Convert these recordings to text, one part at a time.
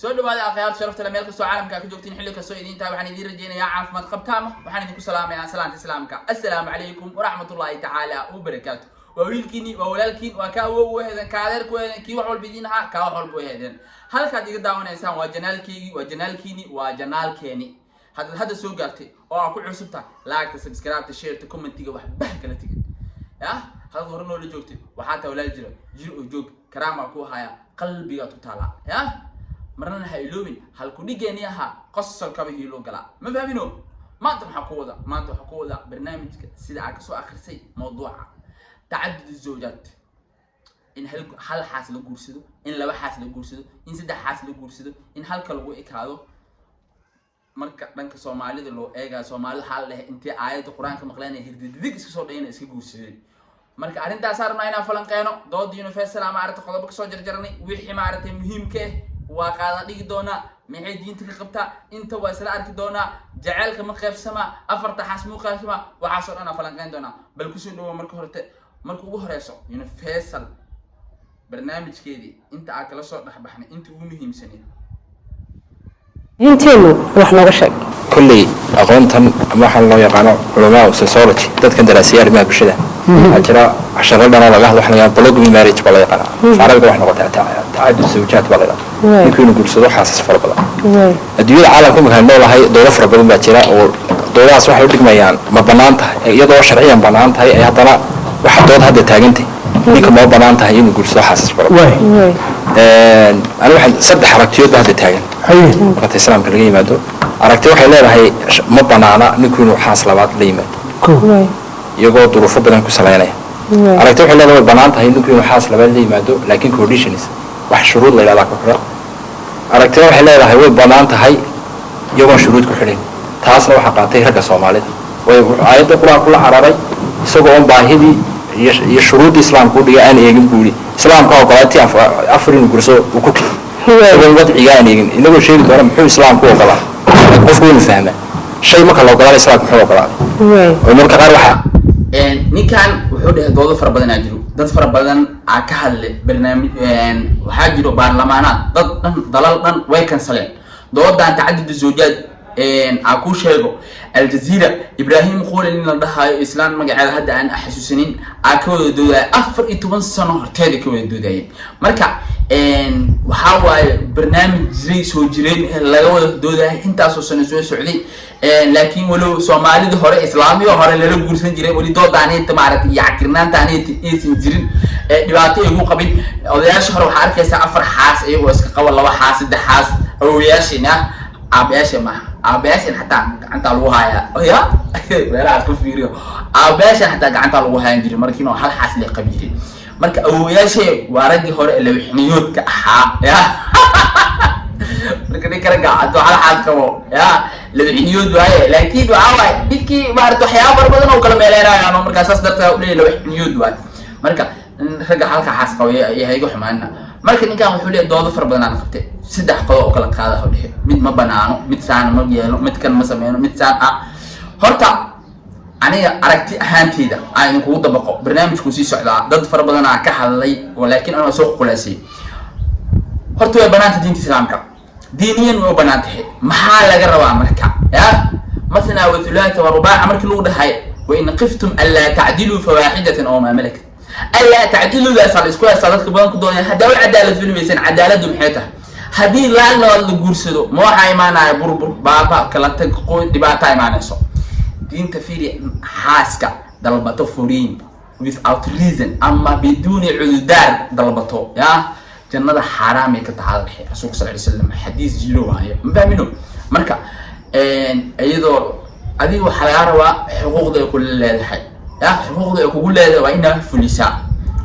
soo dhawaada akhyaar sharafta meel kastoo caalamka ka joogtiin xilli kastoo idinta waxaan idin rajeynayaa caafimaad qabtaama waxaan idinku salaamayaa salaanta islaamka assalaamu calaykum waraxmatullaahi tacaala wabarakaatu waa wiilkiini waa walaalkiin waa ka awow u heedan ka adeer ku heedan kii wax walba idin ahaa ka wax walba u heedan halkaad iga daawanaysaan waa janaalkeygii waa janaalkiini waa janaalkeeni hadda soo gaartay oo aan ku cusubta like subscribe share commentiga wax bah kala tigid هذا هرنو اللي جوكتي وحتى ولا جرا جرو جوك كرامة كوها قلبي تطلع مرنا هيلومين هالكوني جانيها قصة كبيه يلو قلا ما فاهمينه ما أنتم حكوا ما أنتم حكوا برنامج سيد عكسو آخر شيء موضوع تعدد الزوجات إن هل حاصل جورسدو إن لو حاصل جورسدو إن سيد حاصل جورسدو إن هل كلو إكهادو marka dhanka Soomaalida loo eega Soomaalida xal leh intii aayada Quraanka maqleen hirdidig iska soo dhayna iska guursadeen marka arintaas arnaa inaan falanqeeno dood universal ama arrinta qodob ka soo jarjarnay wixii maartay muhiimka ah waa qaada dhigi doona maxay diinta ka qabtaa inta waa isla arki doona jaceelka ma qaybsama afarta xasmu qaybsama waxa soo dhan falanqeyn doona bal ku soo dhawo marka ugu horeyso universal barnaamijkeedii inta aad kala soo dhaxbaxnay inta ugu muhiimsanay intiinu wax nooga sheeg kulli aqoontan ama waxa loo yaqaan culamaa sociology dadka daraasiyay arrimaha bulshada ajira casharada laga hadlo waxa polygamy marriage baa la yaqaan faarada wax noqotay tacaddud zawjaat baa la yaqaan inuu guursado xaasas fara badan adduunyada caalamka ma kan noolahay dowlad fara badan baa jira oo dowladaas waxay u dhigmayaan ma banaan tahay iyadoo sharciyan banaan tahay ay haddana waxa dood hadda taagantay ninka ma banaan tahay inuu guursado xaasas fara badan أنا واحد صدق حركتي ده تاجن. قلت السلام كلجي مادو. حركتي واحد لا هي ما بنانا نكون حاصل بعض ليمة. يقول ظروف بدنا كسلانة. حركتي واحد لا بنانا هي نكون حاصل بعض ليمة دو لكن conditions واحد شروط لا لا كفر. حركتي واحد لا هي بنانا هي يقول شروط كحلين. تحصل وحقاتي هرجع صومالي. وآيات القرآن كلها عربي. سوقهم باهدي يشروط الإسلام كودي أنا يجيب كودي. إسلام كاو قلاتي أفرين كرسو وكوكي. هو الوضع يعني إنه شيء ده محو إسلام كاو قلا. أفرين فهمه. شيء ما كلا قلا إسلام محو قلا. ومرك غير واحد. نكان وحده ضد فربنا نجرو. ضد فربنا عكهل برنامج وحاجرو برلمانات ضد ويكن سلام. ضد عن تعدد الزوجات عكوش هيجو. الجزيرة إبراهيم قول إن الله إسلام مجعل هذا عن أحسسنين أكود دودا أفر إتوان سنة هرتادي كود دودا مركع وحاول برنامج زي سوجرين لجوا دودا أنت أساسا نسوي سعودي لكن ولو سومالي ده هراء إسلامي وهراء اللي لو جورسن جرين ولي دودا عني تمارت يعكرنا تاني تيسين جرين دلوقتي يقول قبل أو ده شهر وحركة سافر حاس إيه واسك قول الله حاس ده حاس أو ياشينا عبياشة ما عبياشة حتى أنت الوها يا ولا كفيريو عبياشة حتى أنت الوها ينجري مركينه هل حاس لي قبيلي مرك أو ياشة واردي هراء اللي بحنيوت كأحا يا مرك ذكر قاعد أنتوا على حال كمو يا اللي بحنيوت وهاي لكن وعاوي بيكي بارتو حياة بربنا وكلام يلينا يعني مرك أساس درت أقولي اللي بحنيوت وهاي مرك رجع حالك حاس قوي يهيجو حمانا marka ninkan wuxuu leeyahay doodo far badan aan qabtay saddex qodob oo kala qaada hawdhe mid ma banaano mid saan ma yeelo mid kan ma sameeyno mid saan horta aniga aragti ahaanteyda aan ku dabaqo barnaamijku sii socdaa dad far badan aan ka hadlay laakiin ana soo qulaasay horta way banaanta diinta islaamka diiniyan way banaantahay maxaa laga rabaa marka مثلا وثلاث ورباع markii lagu dhahay wa in qiftum alla ta'dilu fawahidatan aw ma malakat ألا تعدلوا ذا صار إسكوا صارت كبران كدوني هذا العدالة في الميزان عدالة محيطة هذه لا الجورسدو ما هاي معنا بربر بابا كلا تقول دبعتها معنا صو دين تفيري حاسكا ضربته فورين without reason أما بدون عذر ضربته يا جنة حرام يكتعال الحين رسول صلى الله عليه وسلم حديث جلوه هاي مفهمينه مركا أيضا هذه وحيارة حقوق ذا كل الحين يا حقوق يقول لها وإنها فلساء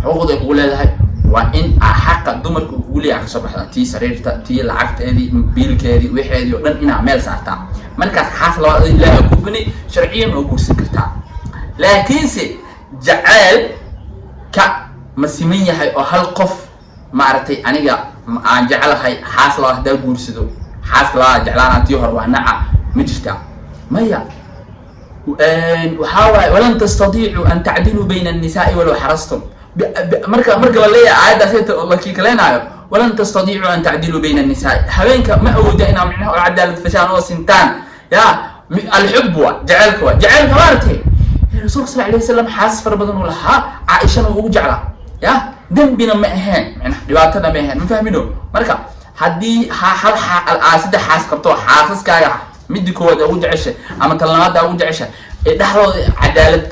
حقوق يقول لها وإن حق الدمر يقول لي عكس صباح تي سرير تي العقد هذه بيلك هذه وحدي يقولن إن أعمال ساعتها مركز حاصل لا يكونني شرعيا ويقول سكرتها لكن سي جعل كمسيمية هاي أو هالقف معرتي أنا عن جعل هاي حاصل هذا يقول سدو حاصل جعلنا تيهر ونعى مجتمع ما هي وحاول ولن تستطيعوا أن تعدلوا بين النساء ولو حرصتم مركا للي عادة سيت الله كي كلنا ولن تستطيعوا أن تعدلوا بين النساء هبينك ما أودينا منها العدالة فشان أو سنتان يا الحب جعلك مارتي الرسول صلى الله عليه وسلم حاس فربضن لها عائشة وجعلها يا دنبنا ما أهان يعني دبعتنا ما أهان مفهمينه مركا هدي هل الأسد حاس قبطه حاسس كايا مدي كود أوج عشة أما تلامات أوج عشة ده عدالة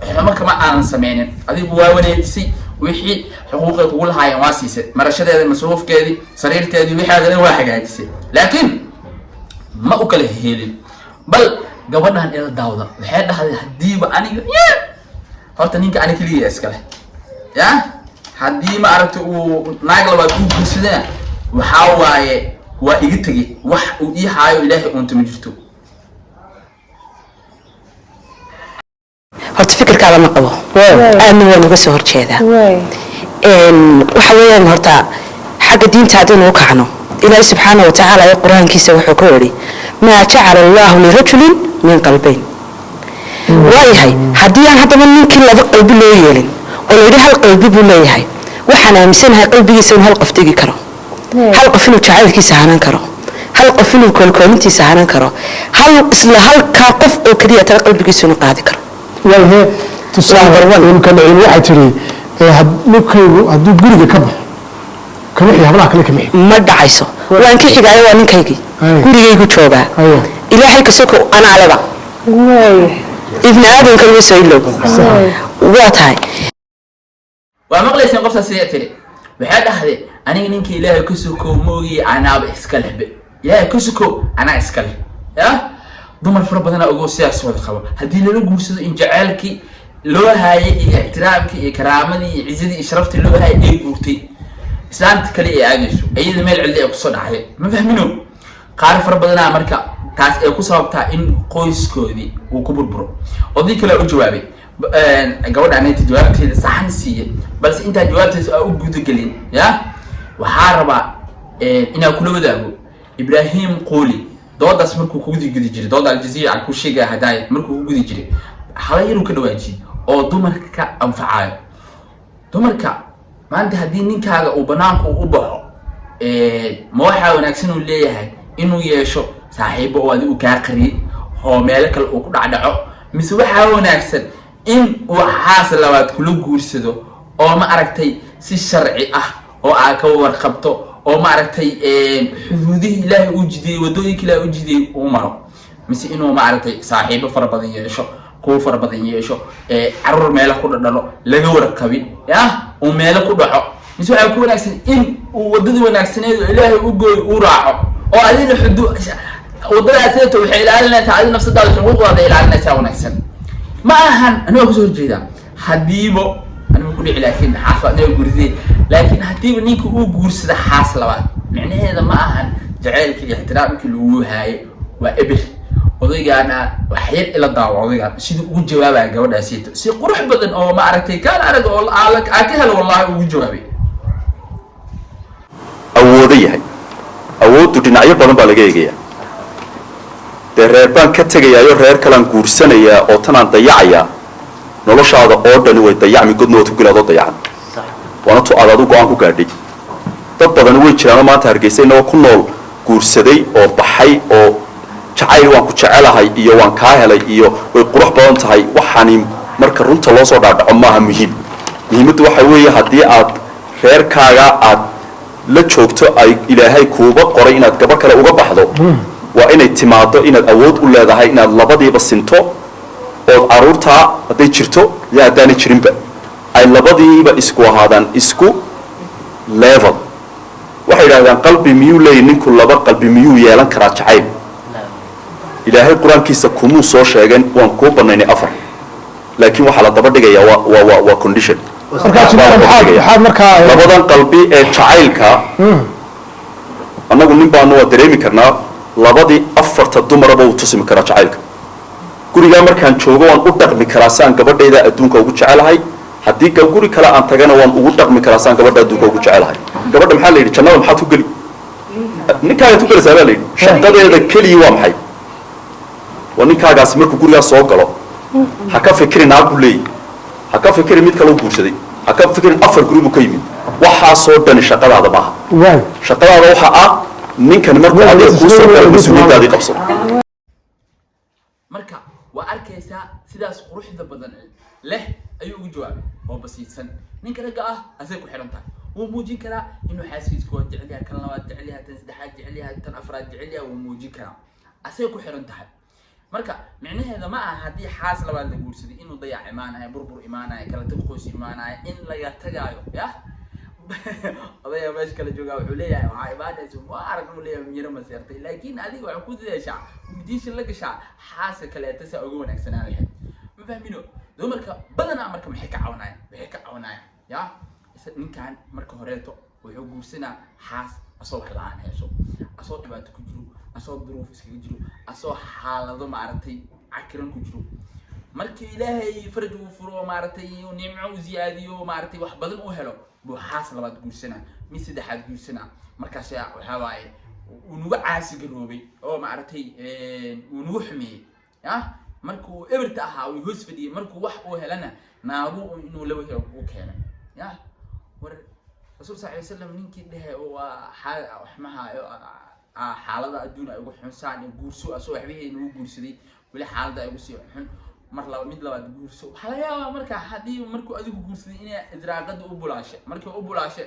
إحنا ما كمان أنا سمعنا هذه بواوني سي وحي حقوق تقول هاي واسيسة مرشد هذا المصروف كذي صرير كذي وحي هذا واحد هايسة لكن ما أكله هيلين بل قبلنا إلى الدعوة وحيد هذا هديب أنا يا هرت نينك أنا كلي أسكله يا هدي ما عرفت وناقل بقول بسنا وحاوي وإجتجي وإيه هاي إلهي أنت مجرتو horta fikirkaada ma qabo aadna waa naga soo horjeedaa waxa weeyaan horta xagga diinta haddaynu u kacno ilaahi subxaana wa tacaala ee qur-aankiisa wuxuu ku yidhi maa jacala allahu lirajulin min qalbayn waayahay haddii aan haddaba ninkii laba qalbi loo yeelin oo la yidhi hal qalbi buu leeyahay waxaan aaminsanahay qalbigiisa inuu hal qof degi karo hal qof inuu jacaylkiisa hanan karo hal qof inuu koolkoolintiisa hanan karo isla halkaa qof oo keliya tala qalbigiisa inuu qaadi karo والله تصور يمكن عين واحد تري نكيو هدو غريغا كبخ كمخي hablaha kale kamixi ma dhacayso waan ka xigaayo waa ninkaygi gurigaygu joogaa ilaahay ka soko ana alaba ibn aadan kan soo ilo waa tahay waa maqlaysan qofta siyaatiri waxa dhaxday aniga ninkii ilaahay ka soko moogi anaaba iska lehbe ilaahay ka soko ana iska leh ya dumar fara badan oo siyaas wada qabo hadii la guursado in jaceelki loo haayay iyo ixtiraamki iyo karaamadii iyo ciidadii iyo sharaftii loo haayay ay guurtay islaamta kale ay aagayso ayada meel cildi ay ku soo dhacday ma fahmino qaar fara badan marka taas ay ku sababtaa in qoyskoodii uu ku burburo odii kale u jawaabay gabadha ay jawaabteeda saxan siiyay balse inta jawaabteeda u gudagelin ya waxa rabaa inaa kula wadaago Ibrahim Quli doodaas markuu ku gudi jiray dooda Aljazeera ku sheegay hadaayad markuu ku gudi jiray xalayru ka dhawaaji oo dumarka anfacayo dumarka maanta hadii ninkaaga uu banaanku u baxo ma waxa wanaagsan uu leeyahay inuu yeesho saaxiibo oo uu ka qari oo meel kale uu ku dhacdhaco mise waxa wanaagsan in uu xaas labaad kula guursado oo ma aragtay si sharci ah oo aad ka warqabto oo ma aragtay xuduudihi ilaahay uu jidiyay wadooyinka ilaahay uu jidiyay uu maro mise inuu ma aragtay saaxiibo fara badan yeesho kuwa fara badan yeesho carruur meelo ku dhalo laga warqabin ya oo meelo ku dhaco mise waxa ku wanaagsan in uu wadada wanaagsaneed ilaahay u gooyo uu raaco oo adina xuduud wadadaas ay tahay ilaalinaysa adina nafsadaada xuquuqdaada ilaalinaysa wanaagsan ma ahan anoo ku soo jeeda hadiibo أنا بقول لكن حاس أنا أقول لكن هتيجي نيكو أقول حاس لبعض معناه هذا ما أهن جعل كل احترام كل هاي وقبل وضيق أنا وحيد إلى الضوء وضيق شيء أقول جوابه جواب سيت شيء قرح بدن أو ما عرفتي كان أنا أقول علىك أكيد والله أقول جوابي أوديه أود تجنعي بدن بالجيجيا الريربان كتجي يا رير كلام كورسنا يا أوتنا ضيعيا noloshaada oo dhan way dayacmi godnood ku galaado dayacan wana tu aad go'aan ku gaadhay dad badan way jiraan maanta hargeysa inoo ku nool guursaday oo baxay oo jacayl waan ku jecelahay iyo waan ka helay iyo way qurux badan tahay waxani marka runta loo soo dhaadhaco maaha muhiimadu waxa weeye hadii aad reerkaaga aad la joogto ay ilaahay kuuba qoray inaad gaba kale uga baxdo waa inay timaado inaad awood u leedahay inaad labadiiba sinto oo aruurta haday jirto yaa hadaan jirinba ay labadiiba isku ahaadaan isku level waxay yiraahdaan qalbi miyuu leeyahay ninku laba qalbi miyuu yeelan karaa jacayl ilaahay quraankiisa kumuu soo sheegan waan ku banaynay afar laakiin waxa la daba dhigayaa waa condition markaa labadan qalbi ee jacaylka anagu nin baan waa dareemi karnaa labadii afarta dumaraba uu tusimi karaa jacaylka guriga markaan joogo waan u dhaqmi karaa saan gabadheeda adduunka ugu jecelahay haddii guri kale aan tagana waan ugu dhaqmi karaa saan gabadha adduunka ugu jecelahay gabadha maxaa la yidhi jannada maxaad ku geli ninkaaga tu gelaysaa baa la yidhi shaqadeeda keligii waa maxay waa ninkaagaasi markuu gurigaas soo galo ha ka fikirin naag buu leeyahy ha ka fikirin mid kale u guursaday ha ka fikirin afar guri buu ka yimid waxaasoo dhani shaqadaada maaha waay shaqadaada waxa ah ninkan markuu adiga kuu soo galo mas-uuliyaddaadii qabso marka waa arkaysaa sidaas quruxda badan leh ayuu ugu jawaabay oo basiidsan ninka ragga ah asay ku xiran tahay wuu muujin karaa inuu xaaskiisa koowaad jecel yahay kan labaad jecel yahay tan saddexaad jecel yahay tan afraad jecel yahay wuu muujin karaa asay ku xiran tahay marka micnaheeda ma aha haddii xaas labaad la guursaday inuu dayac imaanayo burbur imaanayo kala tag qoys imaanayo in laga tagaayo ya odaya meesha kala joogaa wuxuu leeyahay waxaa imaanaysa ma arag uu leeyahay miyiro ma seertay laakiin adiga waxaa ku dadaashaa diisha la gashaa xaaska kaleeta saa uga wanaagsanaa lahayd ma fahmino dumarka badanaa marka maxay ka caawinayaan ya ninkan marka horeeto wuxuu guursanaa xaas asoo wax la-aan heesho asoo dhibaato ku jiro asoo duruuf iskaga jiro asoo xaalado maaragtay cakiran ku jiro markii ilaahay faraj uu furo maaragtay nimco u ziyaadiyo maaragtay wax badan uu helo buu xaas labaad guursanaa mid saddexaad guursanaa markaas waxaa waaye uu nugu caasi garoobay oo maaragtay uu nugu xumeeyey ya markuu eberta ahaa uu hoos fadhiyey markuu wax uu helana naagu inuu laba helo uu keenay ya war rasuul sal alay wasalam ninkii dhehe xaalada adduun ay ugu xunsaan guurso asoo waxbihii nagu guursaday weli xaalada ay ugu sii xun mar laba mid labaad guurso waxaa laga yaabaa marka haddii markuu adigu guursaday inay idraaqada u bulaashe markii u bulaashe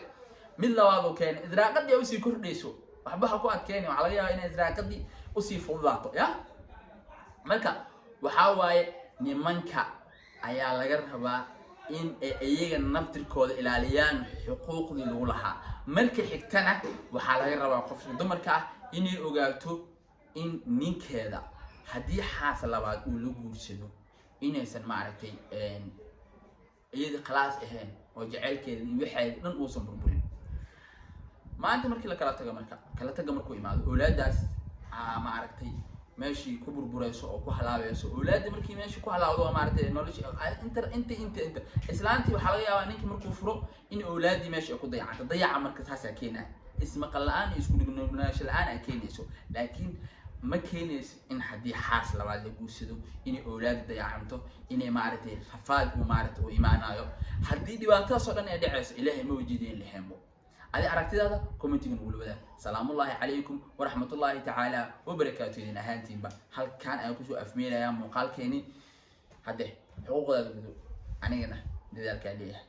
mid labaad uu keenay idraaqadii ay usii kordhayso waxba ha ku adkeeni waxaa laga yaabaa inay idraaqadii usii fududaato ya marka waxaa waaye nimanka ayaa laga rabaa in iyaga naftirkooda ilaaliyaan xuquuqdii lagu lahaa marka xigtana waxaa laga rabaa qofka dumarka ah inay ogaato in ninkeeda haddii xaas labaad uu la guursado inaysan maaragtay iyada khalaas ahayn oo jaceylkeeda iyo waxeeda dhan uusan burburin maanta markii la kala tago markuu imaado awlaadaas maaragtay meeshii ku burburayso oo ku halaabayso awlaadda markii meeshii ku halaawdo maaragtay nolosha inta islaantii waxaa laga yaabaa ninkii markuu furo in awlaaddii meesha ay ku dayacanto dayaca marka taasaa keenaya ismaqal la-aan iyo isku dhignaansho la-aan ay keenayso laakiin ma keenayso in haddii xaas labaad la guursado inay awlaadda dayacanto inay maaragtay rafaad uu maaragtay u imaanayo haddii dhibaatadaas oo dhan ay dhacayso ilaahay ma wajideen lehembo هذه أركتي هذا كومنتي نقول بذا سلام الله عليكم ورحمة الله تعالى وبركاته إذا أهانتين با هل كان أيكوشو أفميلا يا مقال كيني هذا حقوق هذا بدو أنا جنا لذلك عليه